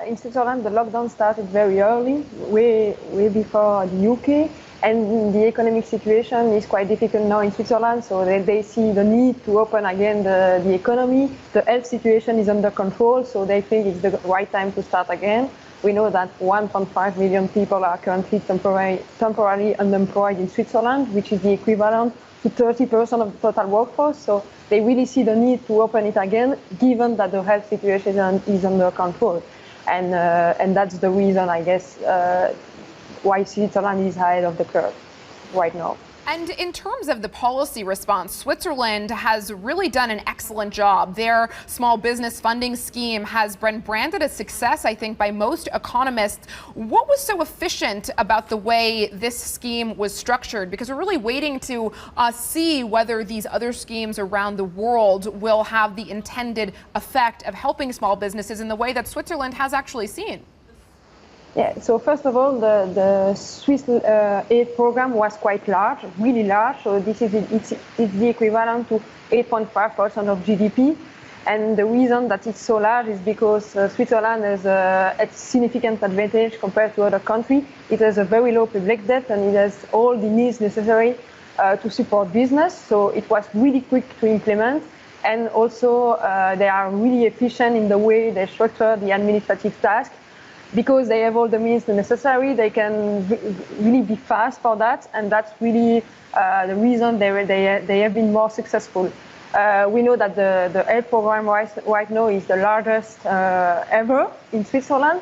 in Switzerland, the lockdown started very early, way before the UK. And the economic situation is quite difficult now in Switzerland, so they see the need to open again the economy. The health situation is under control, so they think it's the right time to start again. We know that 1.5 million people are currently temporarily unemployed in Switzerland, which is the equivalent to 30% of the total workforce. So they really see the need to open it again, given that the health situation is under control. And that's the reason, I guess, why Switzerland is ahead of the curve right now. And in terms of the policy response, Switzerland has really done an excellent job. Their small business funding scheme has been branded a success, I think, by most economists. What was so efficient about the way this scheme was structured? Because we're really waiting to see whether these other schemes around the world will have the intended effect of helping small businesses in the way that Switzerland has actually seen. Yeah, so first of all, the Swiss aid program was quite large, really large. So it's the equivalent to 8.5% of GDP. And the reason that it's so large is because Switzerland has a significant advantage compared to other countries. It has a very low public debt and it has all the needs necessary to support business. So it was really quick to implement. And also they are really efficient in the way they structure the administrative task. Because they have all the means necessary, they can really be fast for that, and that's really the reason they have been more successful. We know that the aid program right now is the largest ever in Switzerland,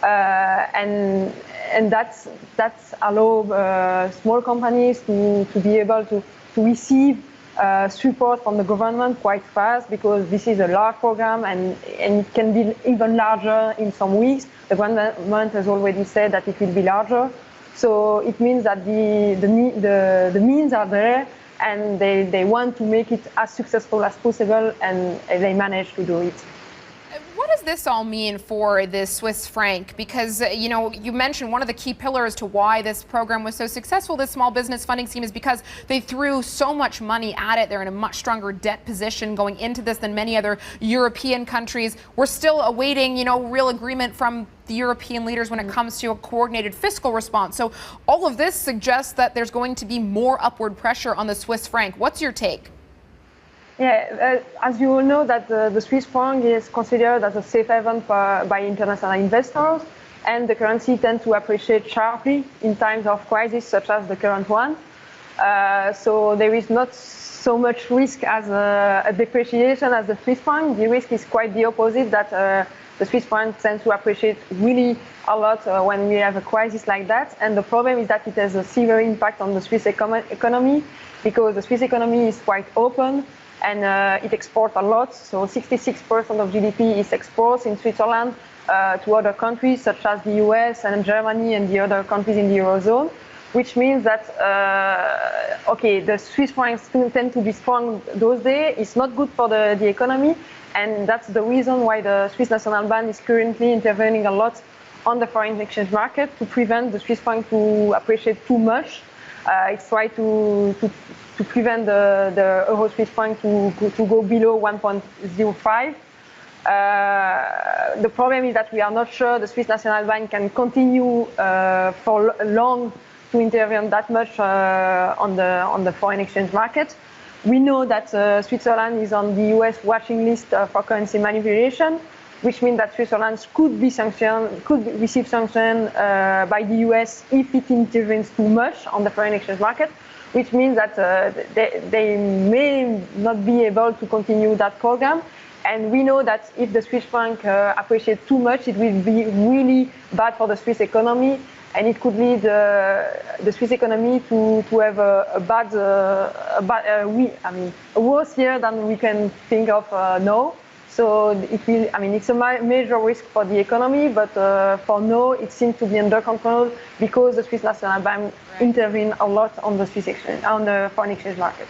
and that's allow small companies to be able to receive support from the government quite fast, because this is a large program and it can be even larger in some weeks. The government has already said that it will be larger. So it means that the means are there and they want to make it as successful as possible, and they manage to do it. What does this all mean for the Swiss franc? Because, you mentioned one of the key pillars to why this program was so successful, this small business funding scheme, is because they threw so much money at it. They're in a much stronger debt position going into this than many other European countries. We're still awaiting, real agreement from the European leaders when it comes to a coordinated fiscal response. So all of this suggests that there's going to be more upward pressure on the Swiss franc. What's your take? Yeah, as you all know, that the Swiss franc is considered as a safe haven by international investors, and the currency tends to appreciate sharply in times of crisis such as the current one. So there is not so much risk as a depreciation as the Swiss franc. The risk is quite the opposite, that the Swiss franc tends to appreciate really a lot when we have a crisis like that. And the problem is that it has a severe impact on the Swiss economy, because the Swiss economy is quite open. And it exports a lot, so 66% of GDP is exports in Switzerland to other countries such as the US and Germany and the other countries in the Eurozone, which means that, the Swiss francs tend to be strong those days. It's not good for the economy, and that's the reason why the Swiss National Bank is currently intervening a lot on the foreign exchange market to prevent the Swiss franc to appreciate too much. It's trying to prevent the euro Swiss franc to go below 1.05. The problem is that we are not sure the Swiss National Bank can continue for long to intervene that much on the foreign exchange market. We know that Switzerland is on the US watching list for currency manipulation, which means that Switzerland could receive sanctions by the US if it intervenes too much on the foreign exchange market, which means that they may not be able to continue that program. And we know that if the Swiss franc appreciates too much, it will be really bad for the Swiss economy, and it could lead the Swiss economy to have a worse year than we can think of now. So it's a major risk for the economy, but for now it seems to be under control because the Swiss National Bank intervened a lot on the Swiss exchange, on the foreign exchange market.